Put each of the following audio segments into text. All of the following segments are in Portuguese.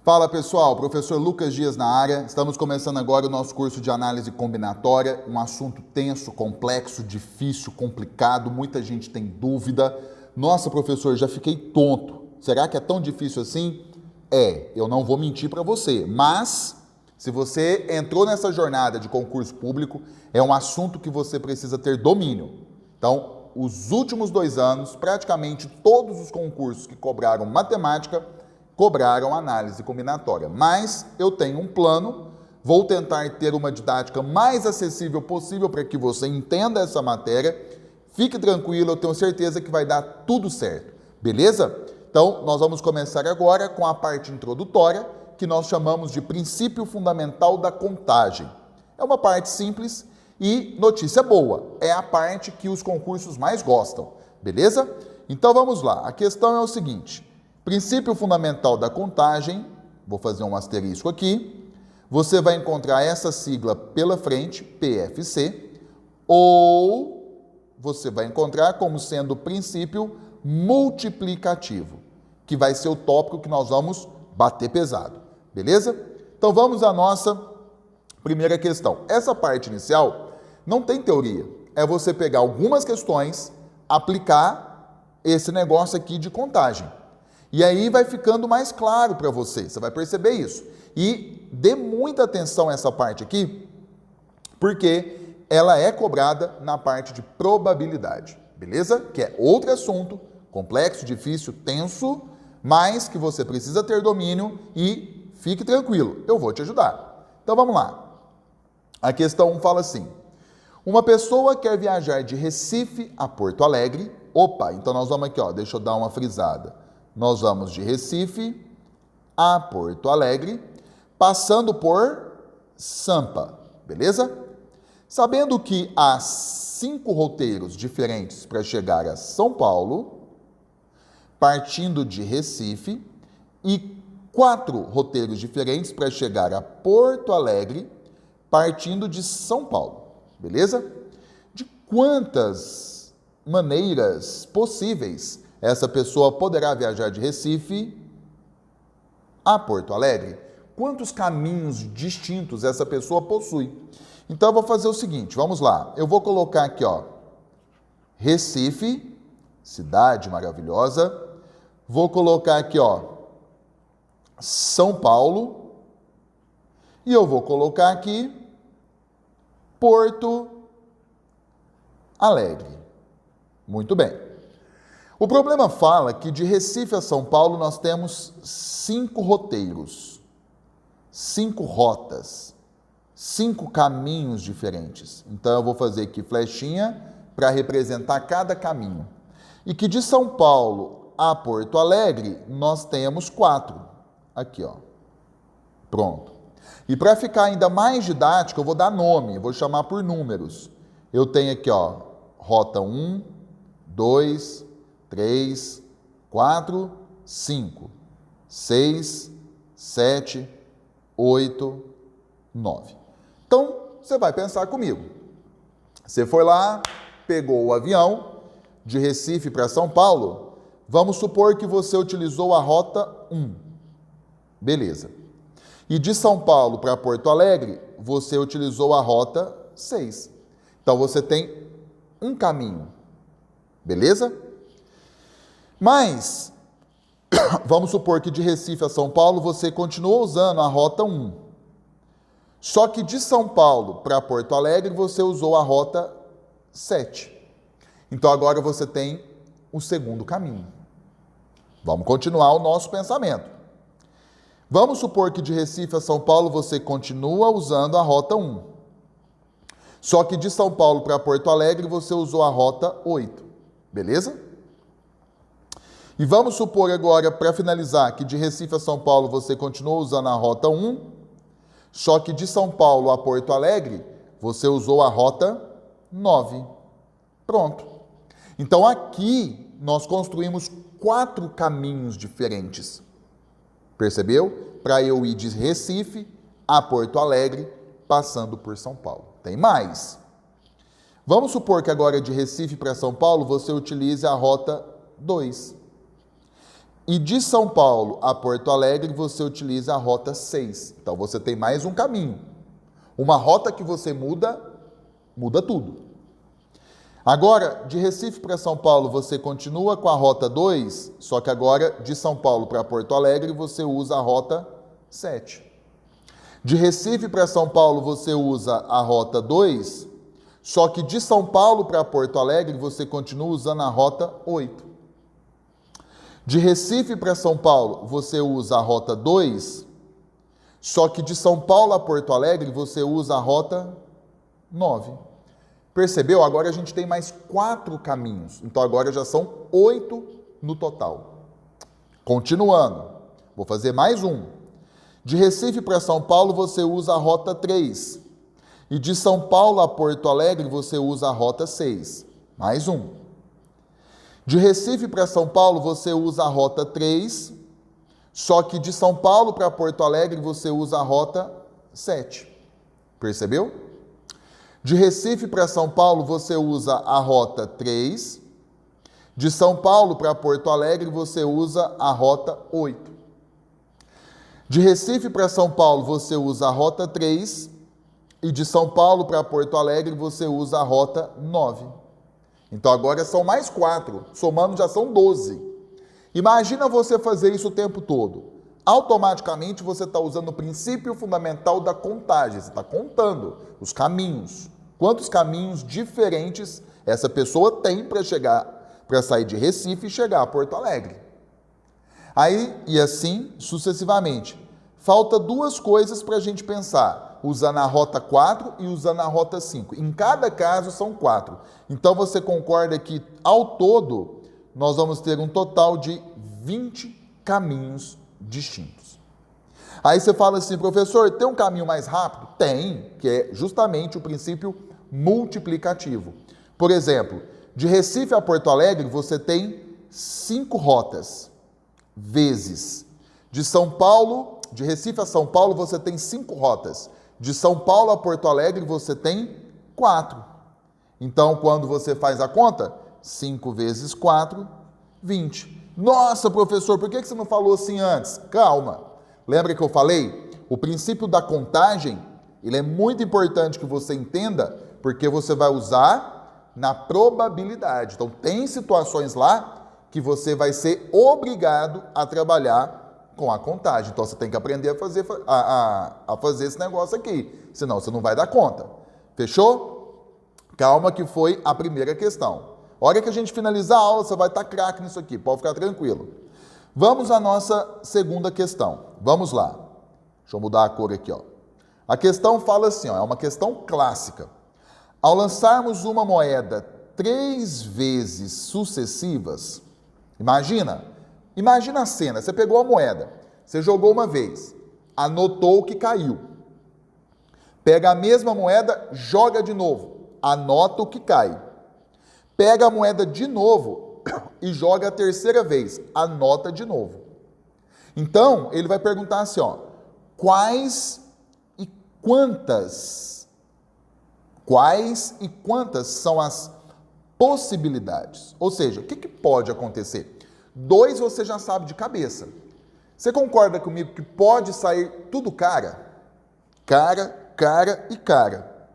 Fala pessoal, professor Lucas Dias na área. Estamos começando agora o nosso curso de análise combinatória, um assunto tenso, complexo, difícil, complicado, muita gente tem dúvida. Nossa, professor, já fiquei tonto. Será que é tão difícil assim? Eu não vou mentir para você, mas se você entrou nessa jornada de concurso público, é um assunto que você precisa ter domínio. Então, os últimos 2 anos, praticamente todos os concursos que cobraram matemática, cobraram análise combinatória. Mas eu tenho um plano, vou tentar ter uma didática mais acessível possível para que você entenda essa matéria. Fique tranquilo, eu tenho certeza que vai dar tudo certo, beleza? Então, nós vamos começar agora com a parte introdutória, que nós chamamos de princípio fundamental da contagem. É uma parte simples e notícia boa, é a parte que os concursos mais gostam, beleza? Então vamos lá, a questão é o seguinte: princípio fundamental da contagem, vou fazer um asterisco aqui, você vai encontrar essa sigla pela frente, PFC, ou você vai encontrar como sendo o princípio multiplicativo, que vai ser o tópico que nós vamos bater pesado, beleza? Então vamos à nossa primeira questão. Essa parte inicial não tem teoria, é você pegar algumas questões, aplicar esse negócio aqui de contagem. E aí vai ficando mais claro para você, você vai perceber isso. E dê muita atenção a essa parte aqui, porque ela é cobrada na parte de probabilidade, beleza? Que é outro assunto, complexo, difícil, tenso, mas que você precisa ter domínio e fique tranquilo, eu vou te ajudar. Então vamos lá. A questão 1 fala assim: uma pessoa quer viajar de Recife a Porto Alegre. Opa, então nós vamos aqui, ó, deixa eu dar uma frisada. Nós vamos de Recife a Porto Alegre, passando por Sampa, beleza? Sabendo que há 5 roteiros diferentes para chegar a São Paulo, partindo de Recife, e 4 roteiros diferentes para chegar a Porto Alegre, partindo de São Paulo, beleza? De quantas maneiras possíveis essa pessoa poderá viajar de Recife a Porto Alegre? Quantos caminhos distintos essa pessoa possui? Então eu vou fazer o seguinte, vamos lá. Eu vou colocar aqui, ó, Recife, cidade maravilhosa. Vou colocar aqui, ó, São Paulo. E eu vou colocar aqui Porto Alegre. Muito bem. O problema fala que de Recife a São Paulo nós temos 5 roteiros, 5 rotas, 5 caminhos diferentes. Então eu vou fazer aqui flechinha para representar cada caminho. E que de São Paulo a Porto Alegre nós temos 4. Aqui, ó. Pronto. E para ficar ainda mais didático, eu vou dar nome, eu vou chamar por números. Eu tenho aqui, ó, rota 1, 2, 3, 4, 5, 6, 7, 8, 9. Então, você vai pensar comigo. Você foi lá, pegou o avião de Recife para São Paulo. Vamos supor que você utilizou a rota 1. Beleza. E de São Paulo para Porto Alegre, você utilizou a rota 6. Então, você tem um caminho. Beleza? Mas, vamos supor que de Recife a São Paulo você continuou usando a rota 1. Só que de São Paulo para Porto Alegre você usou a rota 7. Então agora você tem o segundo caminho. Vamos continuar o nosso pensamento. Vamos supor que de Recife a São Paulo você continua usando a rota 1. Só que de São Paulo para Porto Alegre você usou a rota 8. Beleza? E vamos supor agora, para finalizar, que de Recife a São Paulo você continua usando a rota 1, só que de São Paulo a Porto Alegre você usou a rota 9. Pronto. Então aqui nós construímos 4 caminhos diferentes. Percebeu? Para eu ir de Recife a Porto Alegre, passando por São Paulo. Tem mais. Vamos supor que agora de Recife para São Paulo você utilize a rota 2. E de São Paulo a Porto Alegre, você utiliza a rota 6. Então, você tem mais um caminho. Uma rota que você muda tudo. Agora, de Recife para São Paulo, você continua com a rota 2, só que agora, de São Paulo para Porto Alegre, você usa a rota 7. De Recife para São Paulo, você usa a rota 2, só que de São Paulo para Porto Alegre, você continua usando a rota 8. De Recife para São Paulo, você usa a rota 2, só que de São Paulo a Porto Alegre, você usa a rota 9. Percebeu? Agora a gente tem mais 4 caminhos. Então agora já são 8 no total. Continuando, vou fazer mais um. De Recife para São Paulo, você usa a rota 3. E de São Paulo a Porto Alegre, você usa a rota 6. Mais um. De Recife para São Paulo, você usa a rota 3, só que de São Paulo para Porto Alegre, você usa a rota 7. Percebeu? De Recife para São Paulo, você usa a rota 3. De São Paulo para Porto Alegre, você usa a rota 8. De Recife para São Paulo, você usa a rota 3. E de São Paulo para Porto Alegre, você usa a rota 9. Então agora são mais 4, somando já são 12. Imagina você fazer isso o tempo todo. Automaticamente você está usando o princípio fundamental da contagem. Você está contando os caminhos. Quantos caminhos diferentes essa pessoa tem para sair de Recife e chegar a Porto Alegre. Aí, e assim sucessivamente. Falta 2 coisas para a gente pensar, usando a rota 4 e usando a rota 5. Em cada caso são 4. Então você concorda que, ao todo, nós vamos ter um total de 20 caminhos distintos. Aí você fala assim, professor, tem um caminho mais rápido? Tem, que é justamente o princípio multiplicativo. Por exemplo, de Recife a Porto Alegre, você tem 5 rotas, vezes. De Recife a São Paulo, você tem 5 rotas. De São Paulo a Porto Alegre, você tem 4. Então, quando você faz a conta, 5 vezes 4, 20. Nossa, professor, por que você não falou assim antes? Calma. Lembra que eu falei? O princípio da contagem, ele é muito importante que você entenda, porque você vai usar na probabilidade. Então, tem situações lá que você vai ser obrigado a trabalhar com a contagem. Então, você tem que aprender a fazer esse negócio aqui, senão você não vai dar conta. Fechou? Calma que foi a primeira questão. A hora que a gente finalizar a aula, você vai estar craque nisso aqui, pode ficar tranquilo. Vamos à nossa segunda questão. Vamos lá. Deixa eu mudar a cor aqui, ó. A questão fala assim, ó, é uma questão clássica. Ao lançarmos uma moeda 3 vezes sucessivas, imagina a cena, você pegou a moeda, você jogou uma vez, anotou que caiu. Pega a mesma moeda, joga de novo, anota o que cai. Pega a moeda de novo e joga a terceira vez, anota de novo. Então, ele vai perguntar assim, ó, quais e quantas são as possibilidades? Ou seja, o que pode acontecer? 2 você já sabe de cabeça. Você concorda comigo que pode sair tudo cara? Cara e cara.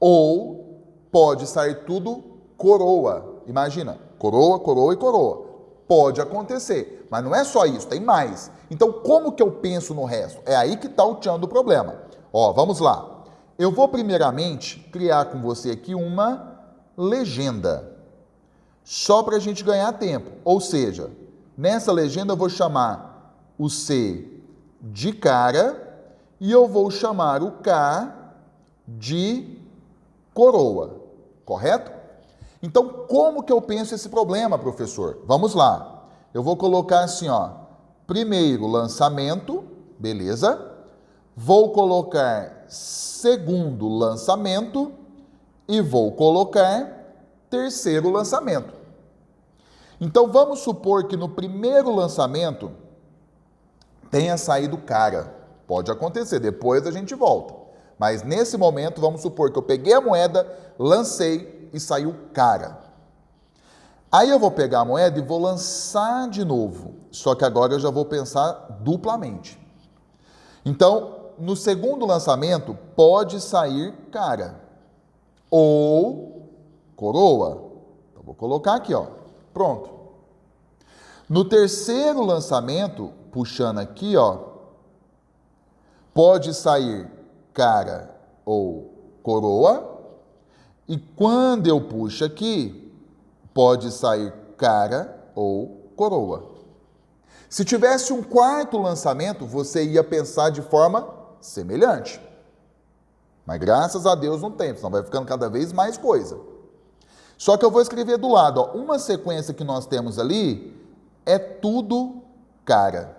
Ou pode sair tudo coroa. Imagina, coroa e coroa. Pode acontecer, mas não é só isso, tem mais. Então, como que eu penso no resto? É aí que está o tchan do problema. Ó, vamos lá. Eu vou primeiramente criar com você aqui uma legenda, só para a gente ganhar tempo. Ou seja, nessa legenda eu vou chamar o C de cara e eu vou chamar o K de coroa, correto? Então, como que eu penso esse problema, professor? Vamos lá. Eu vou colocar assim, ó, primeiro lançamento, beleza? Vou colocar segundo lançamento e vou colocar terceiro lançamento. Então, vamos supor que no primeiro lançamento tenha saído cara. Pode acontecer, depois a gente volta. Mas nesse momento, vamos supor que eu peguei a moeda, lancei e saiu cara. Aí eu vou pegar a moeda e vou lançar de novo. Só que agora eu já vou pensar duplamente. Então, no segundo lançamento, pode sair cara ou coroa. Então, vou colocar aqui, ó. Pronto. No terceiro lançamento, puxando aqui, ó, pode sair cara ou coroa. E quando eu puxo aqui, pode sair cara ou coroa. Se tivesse um quarto lançamento, você ia pensar de forma semelhante. Mas graças a Deus não tem, senão vai ficando cada vez mais coisa. Só que eu vou escrever do lado, ó, uma sequência que nós temos ali é tudo cara.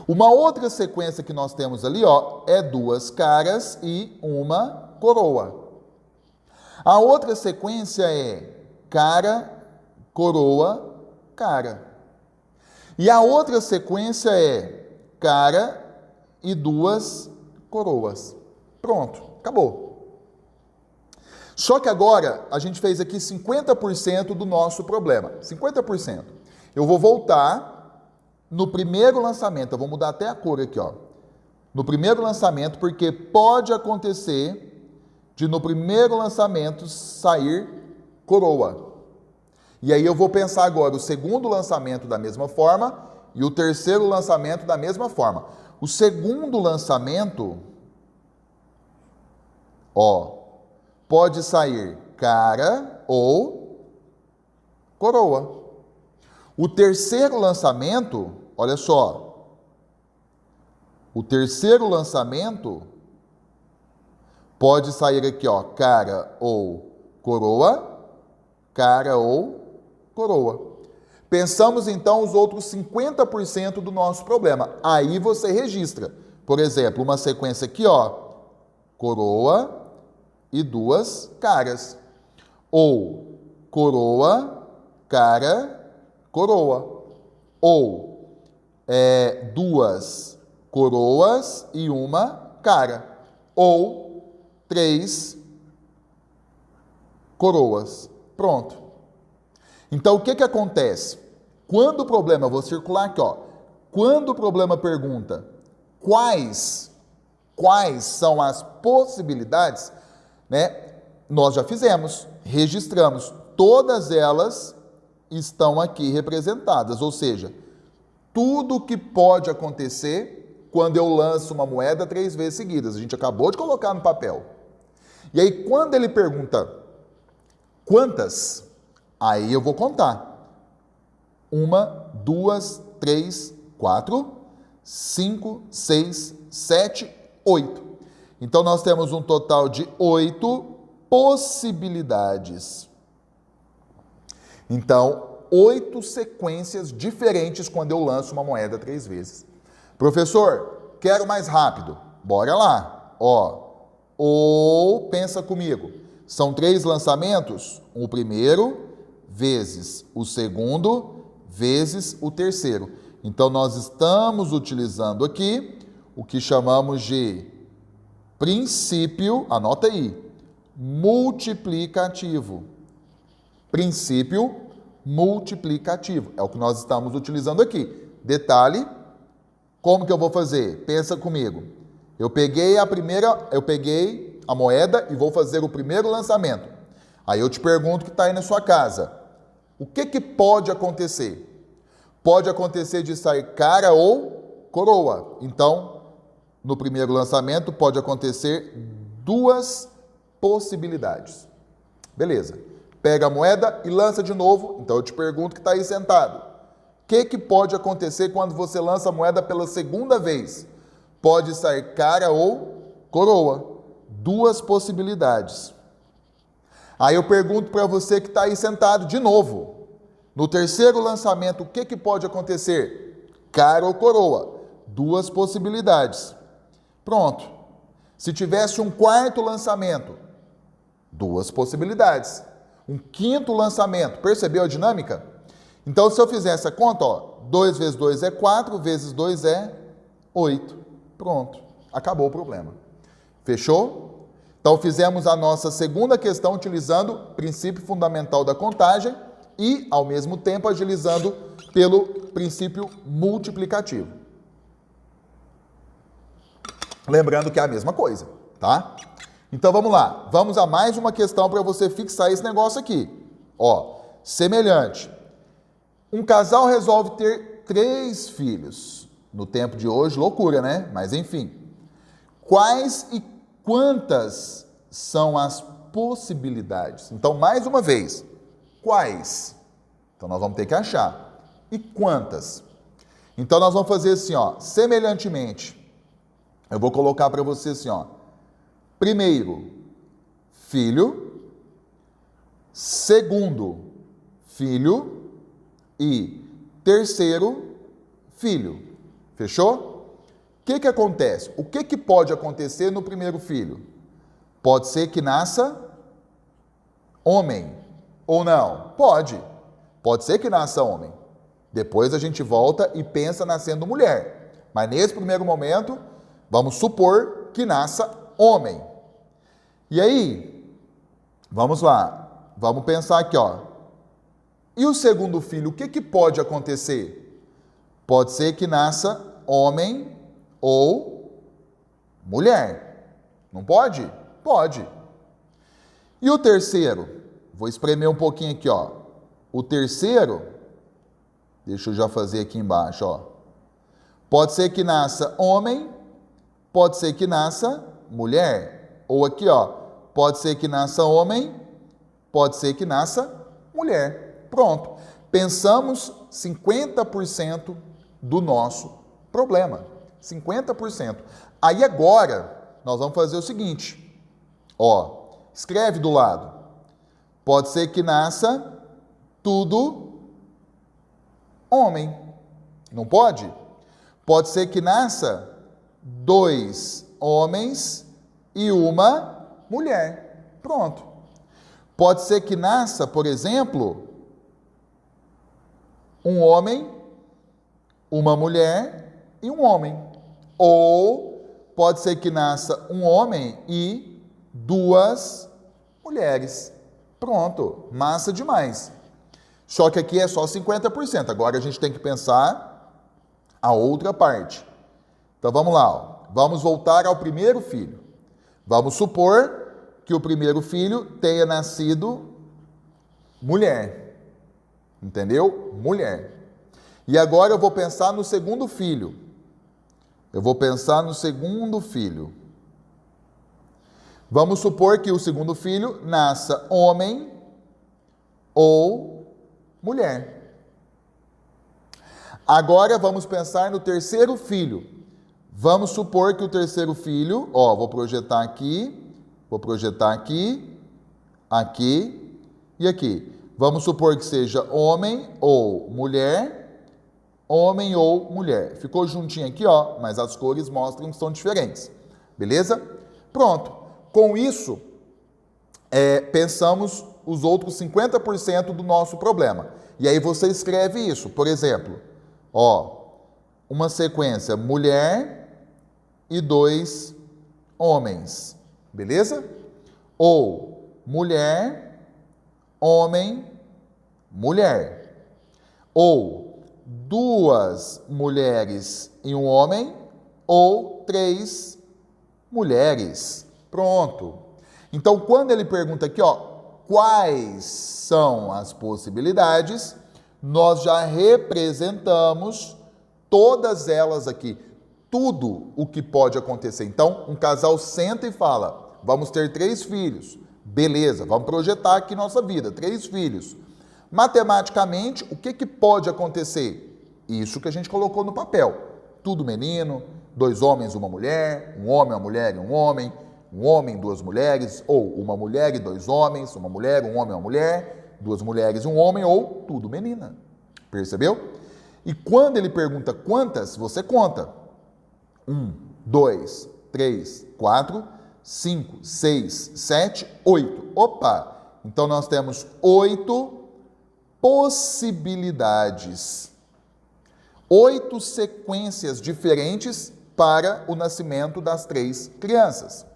Uma outra sequência que nós temos ali, ó, é duas caras e uma coroa. A outra sequência é cara, coroa, cara. E a outra sequência é cara e duas coroas. Pronto, acabou. Só que agora a gente fez aqui 50% do nosso problema. 50%. Eu vou voltar no primeiro lançamento. Eu vou mudar até a cor aqui, ó. No primeiro lançamento, porque pode acontecer de no primeiro lançamento sair coroa. E aí eu vou pensar agora o segundo lançamento da mesma forma e o terceiro lançamento da mesma forma. O segundo lançamento, ó, pode sair cara ou coroa. O terceiro lançamento, olha só, o terceiro lançamento pode sair aqui, ó, cara ou coroa, cara ou coroa. Pensamos então os outros 50% do nosso problema. Aí você registra, por exemplo, uma sequência aqui, ó, coroa e duas caras. Ou coroa, cara, coroa. Ou duas coroas e uma cara. Ou três coroas. Pronto. Então, o que que acontece? Quando o problema, eu vou circular aqui, ó. Quando o problema pergunta quais são as possibilidades, né? Nós já fizemos, registramos. Todas elas estão aqui representadas. Ou seja, tudo que pode acontecer quando eu lanço uma moeda 3 vezes seguidas. A gente acabou de colocar no papel. E aí, quando ele pergunta quantas, aí eu vou contar. 1, 2, 3, 4, 5, 6, 7, 8. Então, nós temos um total de 8 possibilidades. Então, 8 sequências diferentes quando eu lanço uma moeda 3 vezes. Professor, quero mais rápido. Bora lá. Ó, ou pensa comigo. São 3 lançamentos. O primeiro vezes o segundo vezes o terceiro. Então, nós estamos utilizando aqui o que chamamos de princípio, anota aí, multiplicativo. Princípio multiplicativo. É o que nós estamos utilizando aqui. Detalhe, como que eu vou fazer? Pensa comigo. Eu peguei a moeda e vou fazer o primeiro lançamento. Aí eu te pergunto que está aí na sua casa. O que que pode acontecer? Pode acontecer de sair cara ou coroa. Então, no primeiro lançamento, pode acontecer 2 possibilidades. Beleza. Pega a moeda e lança de novo. Então, eu te pergunto que está aí sentado. O que que pode acontecer quando você lança a moeda pela segunda vez? Pode sair cara ou coroa. 2 possibilidades. Aí eu pergunto para você que está aí sentado de novo. No terceiro lançamento, o que que pode acontecer? Cara ou coroa? 2 possibilidades. Pronto. Se tivesse um quarto lançamento, 2 possibilidades. Um quinto lançamento, percebeu a dinâmica? Então, se eu fizer essa conta, ó, 2 vezes 2 é 4, vezes 2 é 8. Pronto. Acabou o problema. Fechou? Então, fizemos a nossa segunda questão utilizando o princípio fundamental da contagem e, ao mesmo tempo, agilizando pelo princípio multiplicativo. Lembrando que é a mesma coisa, tá? Então vamos lá, vamos a mais uma questão para você fixar esse negócio aqui. Ó, semelhante. Um casal resolve ter 3 filhos. No tempo de hoje, loucura, né? Mas enfim. Quais e quantas são as possibilidades? Então, mais uma vez, quais? Então, nós vamos ter que achar. E quantas? Então, nós vamos fazer assim, ó, semelhantemente. Eu vou colocar para você assim, ó. Primeiro, filho. Segundo, filho. E terceiro, filho. Fechou? O que acontece? O que pode acontecer no primeiro filho? Pode ser que nasça homem ou não? Pode. Pode ser que nasça homem. Depois a gente volta e pensa nascendo mulher. Mas nesse primeiro momento, vamos supor que nasça homem. E aí, vamos lá. Vamos pensar aqui, ó. E o segundo filho, o que pode acontecer? Pode ser que nasça homem ou mulher. Não pode? Pode. E o terceiro? Vou espremer um pouquinho aqui, ó. O terceiro, deixa eu já fazer aqui embaixo, ó. Pode ser que nasça homem, pode ser que nasça mulher. Ou aqui, ó, pode ser que nasça homem, pode ser que nasça mulher. Pronto. Pensamos 50% do nosso problema. 50%. Aí agora, nós vamos fazer o seguinte. Ó, escreve do lado. Pode ser que nasça tudo homem. Não pode? Pode ser que nasça 2 homens e uma mulher. Pronto. Pode ser que nasça, por exemplo, um homem, uma mulher e um homem. Ou pode ser que nasça um homem e 2 mulheres. Pronto, massa demais. Só que aqui é só 50%. Agora a gente tem que pensar a outra parte. Então vamos lá, ó. Vamos voltar ao primeiro filho. Vamos supor que o primeiro filho tenha nascido mulher. Entendeu? Mulher. E agora eu vou pensar no segundo filho. Eu vou pensar no segundo filho. Vamos supor que o segundo filho nasça homem ou mulher. Agora vamos pensar no terceiro filho. Vamos supor que o terceiro filho, ó, vou projetar aqui, aqui e aqui. Vamos supor que seja homem ou mulher, homem ou mulher. Ficou juntinho aqui, ó, mas as cores mostram que são diferentes. Beleza? Pronto. Com isso, pensamos os outros 50% do nosso problema. E aí você escreve isso. Por exemplo, ó, uma sequência mulher e 2 homens. Beleza? Ou mulher, homem, mulher. Ou 2 mulheres e um homem, ou 3 mulheres. Pronto. Então, quando ele pergunta aqui, ó, quais são as possibilidades, nós já representamos todas elas aqui. Tudo o que pode acontecer. Então, um casal senta e fala, vamos ter 3 filhos. Beleza, vamos projetar aqui nossa vida, 3 filhos. Matematicamente, o que pode acontecer? Isso que a gente colocou no papel. Tudo menino, 2 homens, uma mulher, um homem, uma mulher e um homem, 2 mulheres, ou uma mulher e 2 homens, uma mulher, um homem, uma mulher, 2 mulheres e um homem, ou tudo menina. Percebeu? E quando ele pergunta quantas, você conta. 1, 2, 3, 4, 5, 6, 7, 8. Opa! Então nós temos 8 possibilidades. 8 sequências diferentes para o nascimento das 3 crianças.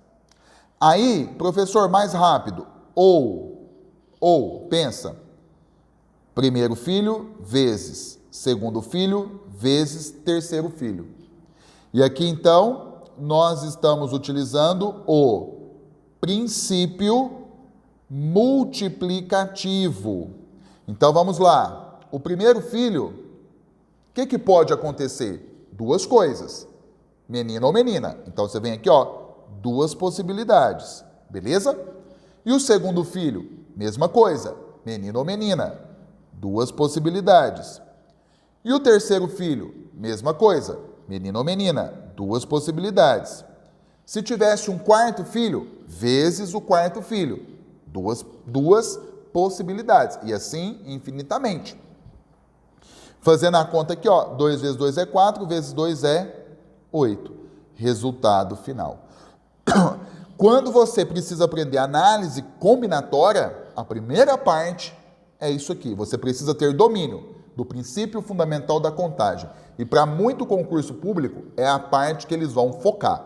Aí, professor, mais rápido. Ou, pensa. primeiro filho vezes segundo filho vezes terceiro filho. E aqui, então, nós estamos utilizando o princípio multiplicativo. Então, vamos lá. O primeiro filho, o que pode acontecer? Duas coisas. Menino ou menina. Então, você vem aqui, ó, duas possibilidades. Beleza? E o segundo filho, mesma coisa. Menino ou menina. Duas possibilidades. E o terceiro filho, mesma coisa. Menino ou menina. Duas possibilidades. Se tivesse um quarto filho, vezes o quarto filho. Duas possibilidades. E assim, infinitamente. Fazendo a conta aqui, ó, 2 vezes 2 é 4, vezes 2 é 8. Resultado final. Quando você precisa aprender análise combinatória, a primeira parte é isso aqui. Você precisa ter domínio do princípio fundamental da contagem. E para muito concurso público, é a parte que eles vão focar.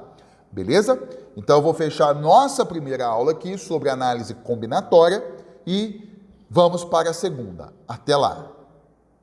Beleza? Então, eu vou fechar nossa primeira aula aqui sobre análise combinatória e vamos para a segunda. Até lá!